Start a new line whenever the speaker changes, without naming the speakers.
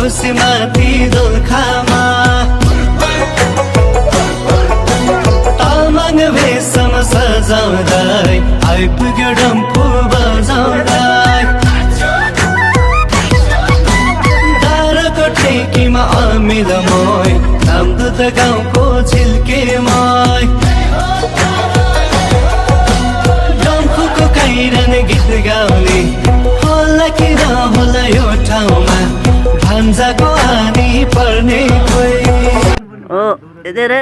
खुसी माथि दोलखामा तामाङ भेषमा सजाउँदै आइपुग्यो डम्फु बजाउँदै दारको ठेकीमा अमिल मोय नामदुत गाउँको छिल्केमय डम्फुको काइरन गीत गाउने होला कि नहोला यो ठाउँमा भान्जाको आनी पर्ने कोही
ओ यति रे